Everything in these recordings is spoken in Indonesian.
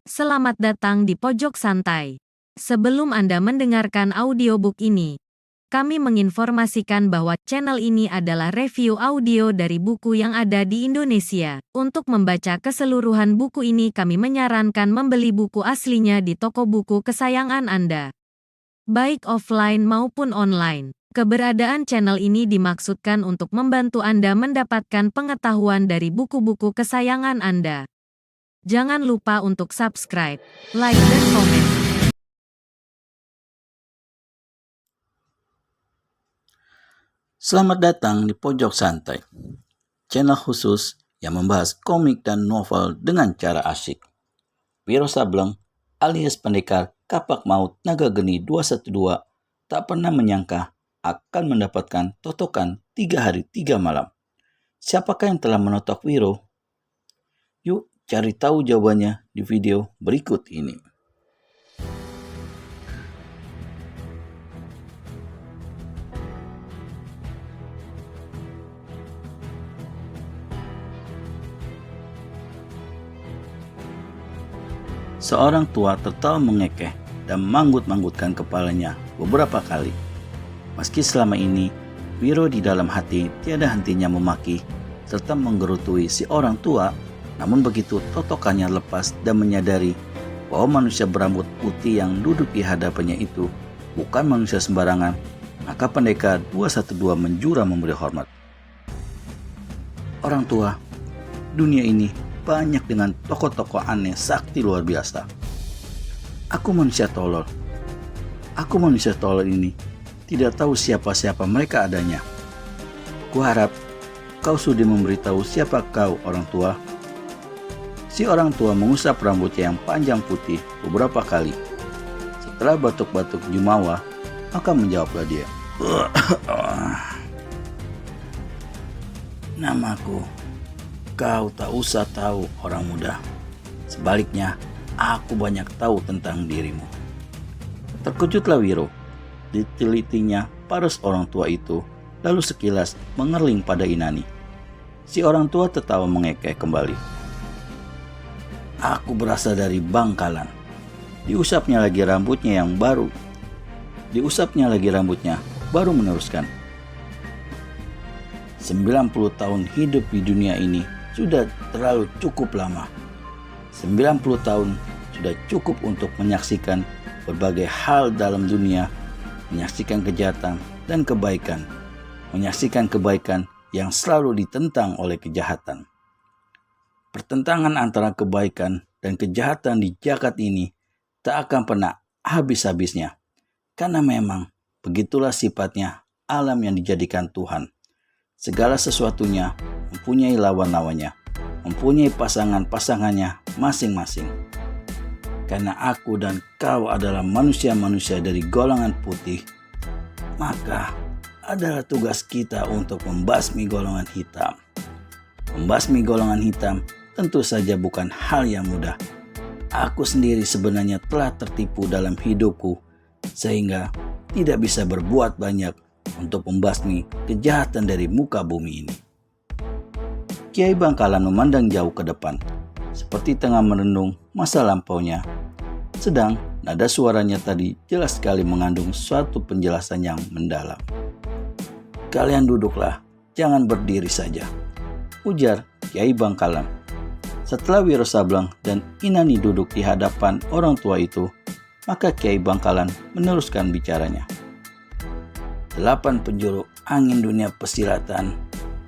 Selamat datang di Pojok Santai. Sebelum Anda mendengarkan audiobook ini, kami menginformasikan bahwa channel ini adalah review audio dari buku yang ada di Indonesia. Untuk membaca keseluruhan buku ini, kami menyarankan membeli buku aslinya di toko buku kesayangan Anda, baik offline maupun online. Keberadaan channel ini dimaksudkan untuk membantu Anda mendapatkan pengetahuan dari buku-buku kesayangan Anda. Jangan lupa untuk subscribe, like, dan komen. Selamat datang di Pojok Santai, channel khusus yang membahas komik dan novel dengan cara asyik. Wiro Sableng alias pendekar Kapak Maut Naga Geni 212 tak pernah menyangka akan mendapatkan totokan 3 hari 3 malam. Siapakah yang telah menotok Wiro? Yuk cari tahu jawabannya di video berikut ini. Seorang tua tertawa mengekeh dan manggut-manggutkan kepalanya beberapa kali. Meski selama ini Wiro di dalam hati tiada hentinya memaki serta menggerutui si orang tua, namun begitu totokannya lepas dan menyadari bahwa manusia berambut putih yang duduk di hadapannya itu bukan manusia sembarangan, maka pendekar 212 menjura memberi hormat. Orang tua, dunia ini banyak dengan tokoh-tokoh aneh sakti luar biasa. Aku manusia tolol ini tidak tahu siapa-siapa mereka adanya. Kuharap kau sudah memberitahu siapa kau, orang tua. Si orang tua mengusap rambutnya yang panjang putih beberapa kali. Setelah batuk-batuk jumawa, maka menjawablah dia. Namaku, kau tak usah tahu, orang muda. Sebaliknya, aku banyak tahu tentang dirimu. Terkejutlah Wiro. Ditelitinya paras orang tua itu, lalu sekilas mengerling pada Inani. Si orang tua tertawa mengekeh kembali. Aku berasal dari Bangkalan. Diusapnya lagi rambutnya baru meneruskan. 90 tahun hidup di dunia ini sudah terlalu cukup lama. 90 tahun sudah cukup untuk menyaksikan berbagai hal dalam dunia, menyaksikan kejahatan dan kebaikan, menyaksikan kebaikan yang selalu ditentang oleh kejahatan. Pertentangan antara kebaikan dan kejahatan di jagat ini tak akan pernah habis-habisnya, karena memang begitulah sifatnya alam yang dijadikan Tuhan. Segala sesuatunya mempunyai lawan-lawannya, mempunyai pasangan-pasangannya masing-masing. Karena aku dan kau adalah manusia-manusia dari golongan putih, maka adalah tugas kita untuk membasmi golongan hitam. Membasmi golongan hitam tentu saja bukan hal yang mudah. Aku sendiri sebenarnya telah tertipu dalam hidupku, sehingga tidak bisa berbuat banyak untuk membasmi kejahatan dari muka bumi ini. Kiai Bangkalan memandang jauh ke depan, seperti tengah merenung masa lampaunya. Sedang nada suaranya tadi jelas sekali mengandung suatu penjelasan yang mendalam. Kalian duduklah, jangan berdiri saja, ujar Kiai Bangkalan. Setelah Wiro Sableng dan Inani duduk di hadapan orang tua itu, maka Kiai Bangkalan meneruskan bicaranya. 8 penjuru angin dunia persilatan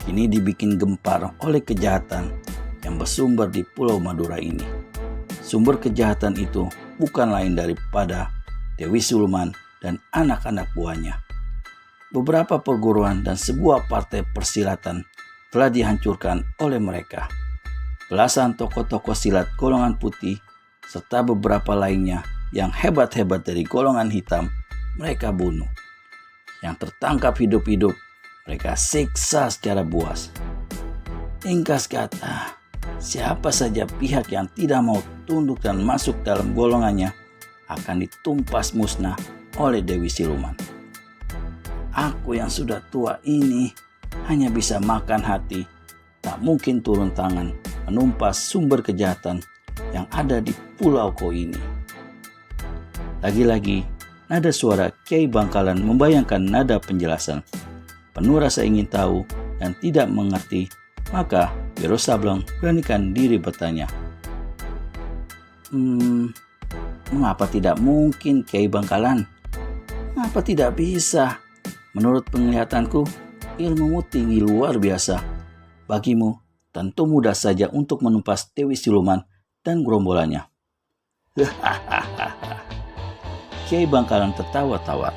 kini dibikin gempar oleh kejahatan yang bersumber di Pulau Madura ini. Sumber kejahatan itu bukan lain daripada Dewi Siluman dan anak-anak buahnya. Beberapa perguruan dan sebuah partai persilatan telah dihancurkan oleh mereka. Belasan tokoh-tokoh silat golongan putih serta beberapa lainnya yang hebat-hebat dari golongan hitam mereka bunuh. Yang tertangkap hidup-hidup mereka siksa secara buas. Ringkas kata, siapa saja pihak yang tidak mau tunduk dan masuk dalam golongannya akan ditumpas musnah oleh Dewi Siluman. Aku yang sudah tua ini hanya bisa makan hati, tak mungkin turun tangan menumpas sumber kejahatan yang ada di pulau Ko ini. Lagi-lagi, nada suara Kiai Bangkalan membayangkan nada penjelasan. Penuh rasa ingin tahu dan tidak mengerti, maka Wiro Sableng beranikan diri bertanya. Mengapa tidak mungkin, Kiai Bangkalan? Mengapa tidak bisa? Menurut penglihatanku, ilmumu tinggi luar biasa. Bagimu, tentu mudah saja untuk menumpas Dewi Siluman dan gerombolannya. Kiai Bangkalan tertawa-tawa.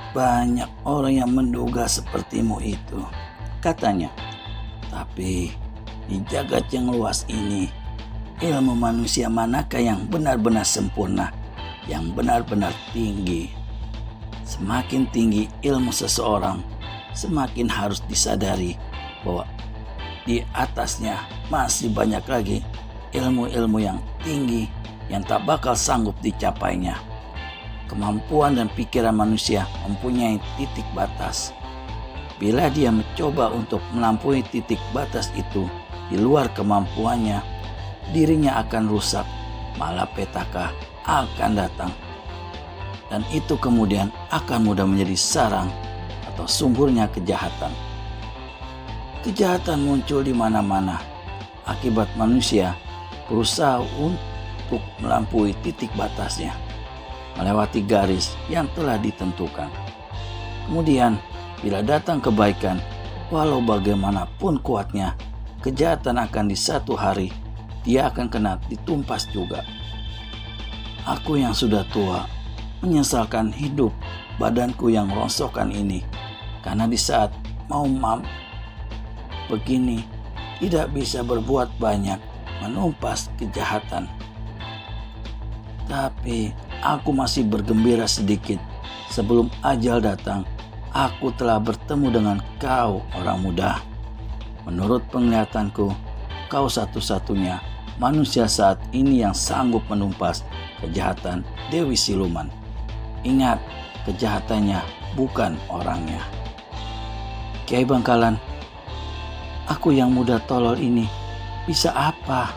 Banyak orang yang menduga sepertimu itu, katanya. Tapi di jagat yang luas ini, ilmu manusia manakah yang benar-benar sempurna, yang benar-benar tinggi? Semakin tinggi ilmu seseorang, semakin harus disadari bahwa di atasnya masih banyak lagi ilmu-ilmu yang tinggi yang tak bakal sanggup dicapainya. Kemampuan dan pikiran manusia mempunyai titik batas. Bila dia mencoba untuk melampaui titik batas itu di luar kemampuannya, dirinya akan rusak, malapetaka akan datang. Dan itu kemudian akan mudah menjadi sarang atau sumbernya kejahatan. Kejahatan muncul di mana-mana akibat manusia berusaha untuk melampaui titik batasnya, melewati garis yang telah ditentukan. Kemudian, bila datang kebaikan, walau bagaimanapun kuatnya, kejahatan akan di satu hari, dia akan kena ditumpas juga. Aku yang sudah tua, menyesalkan hidup badanku yang rongsokan ini, karena di saat mau begini, tidak bisa berbuat banyak menumpas kejahatan. Tapi aku masih bergembira sedikit. Sebelum ajal datang, aku telah bertemu dengan kau, orang muda. Menurut penglihatanku, kau satu-satunya manusia saat ini yang sanggup menumpas kejahatan Dewi Siluman. Ingat, kejahatannya bukan orangnya. Kiai Bangkalan, aku yang muda tolol ini bisa apa?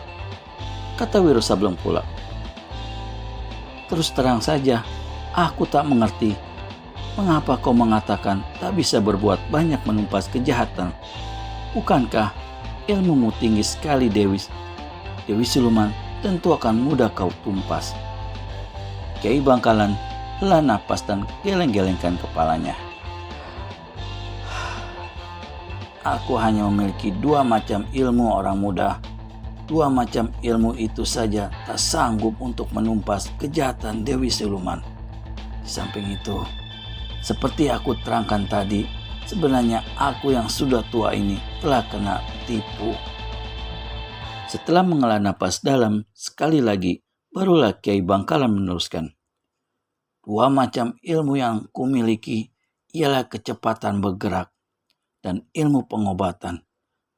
Kata Wiro Sableng pula. Terus terang saja, aku tak mengerti mengapa kau mengatakan tak bisa berbuat banyak menumpas kejahatan. Bukankah ilmumu tinggi sekali, Dewi Siluman tentu akan mudah kau tumpas. Kiai Bangkalan hela napas dan geleng-gelengkan kepalanya. Aku hanya memiliki 2 macam ilmu, orang muda. 2 macam ilmu itu saja tak sanggup untuk menumpas kejahatan Dewi Siluman. Di samping itu, seperti aku terangkan tadi, sebenarnya aku yang sudah tua ini telah kena tipu. Setelah menghela napas dalam sekali lagi, barulah Kiai Bangkalan meneruskan. 2 macam ilmu yang kumiliki ialah kecepatan bergerak dan ilmu pengobatan.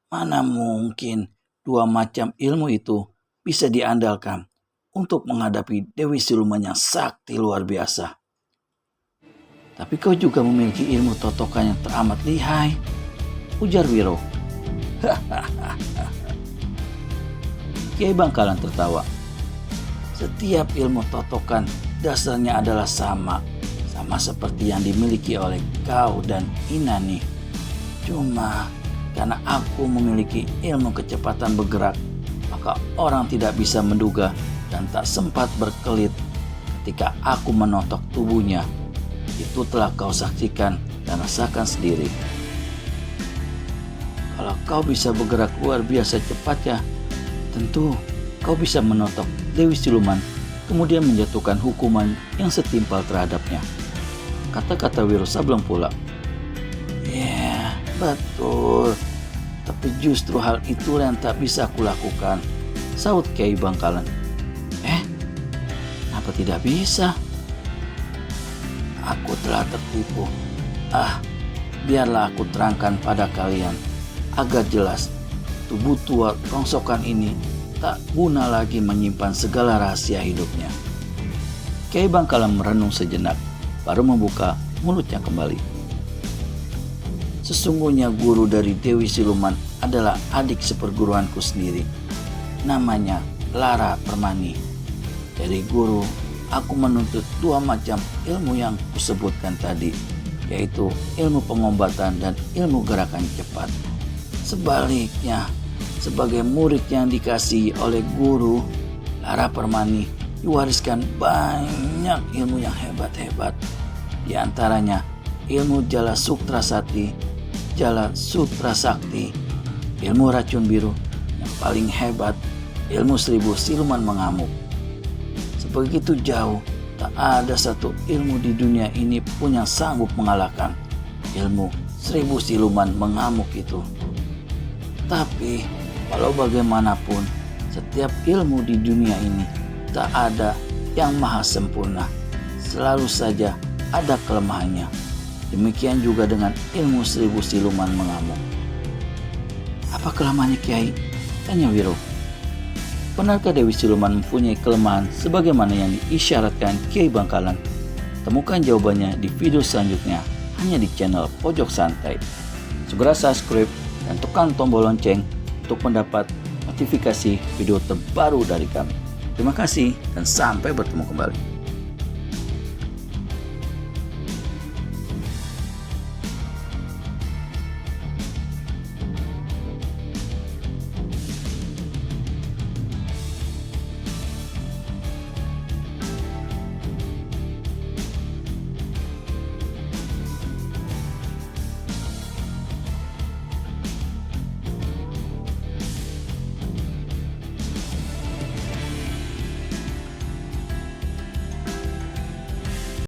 Mana mungkin 2 macam ilmu itu bisa diandalkan untuk menghadapi Dewi Siluman yang sakti luar biasa. Tapi kau juga memiliki ilmu totokan yang teramat lihai, ujar Wiro. Kiai Bangkalan tertawa. Setiap ilmu totokan dasarnya adalah sama seperti yang dimiliki oleh kau dan Inani. Cuma karena aku memiliki ilmu kecepatan bergerak, maka orang tidak bisa menduga dan tak sempat berkelit ketika aku menotok tubuhnya. Itu telah kau saksikan dan rasakan sendiri. Kalau kau bisa bergerak luar biasa cepatnya, tentu kau bisa menotok Dewi Siluman, kemudian menjatuhkan hukuman yang setimpal terhadapnya. Kata-kata Wiro Sableng pula. Ya, betul. Tapi justru hal itu yang tak bisa aku lakukan, saut Kiai Bangkalan. Kenapa tidak bisa? Aku telah tertipu. Biarlah aku terangkan pada kalian agar jelas. Tubuh tua rongsokan ini tak guna lagi menyimpan segala rahasia hidupnya. Kiai Bangkalan merenung sejenak, baru membuka mulutnya kembali. Sesungguhnya guru dari Dewi Siluman adalah adik seperguruanku sendiri. Namanya Lara Permani. Dari guru, aku menuntut dua macam ilmu yang kusebutkan tadi, yaitu ilmu pengobatan dan ilmu gerakan cepat. Sebaliknya, sebagai murid yang dikasihi oleh guru, Lara Permani diwariskan banyak ilmu yang hebat-hebat. Di antaranya ilmu Jala Suktra Sati, Jala Sutra Sakti, ilmu racun biru, yang paling hebat ilmu 1000 siluman mengamuk. Sebegitu jauh, tak ada satu ilmu di dunia ini pun yang sanggup mengalahkan ilmu 1000 siluman mengamuk itu. Tapi walau bagaimanapun, setiap ilmu di dunia ini tak ada yang maha sempurna. Selalu saja ada kelemahannya. Demikian juga dengan ilmu 1000 siluman mengamuk. Apa kelemahannya, Kiai? Tanya Wiro. Benarkah Dewi Siluman mempunyai kelemahan sebagaimana yang diisyaratkan Kiai Bangkalan? Temukan jawabannya di video selanjutnya hanya di channel Pojok Santai. Segera subscribe dan tekan tombol lonceng untuk mendapat notifikasi video terbaru dari kami. Terima kasih dan sampai bertemu kembali.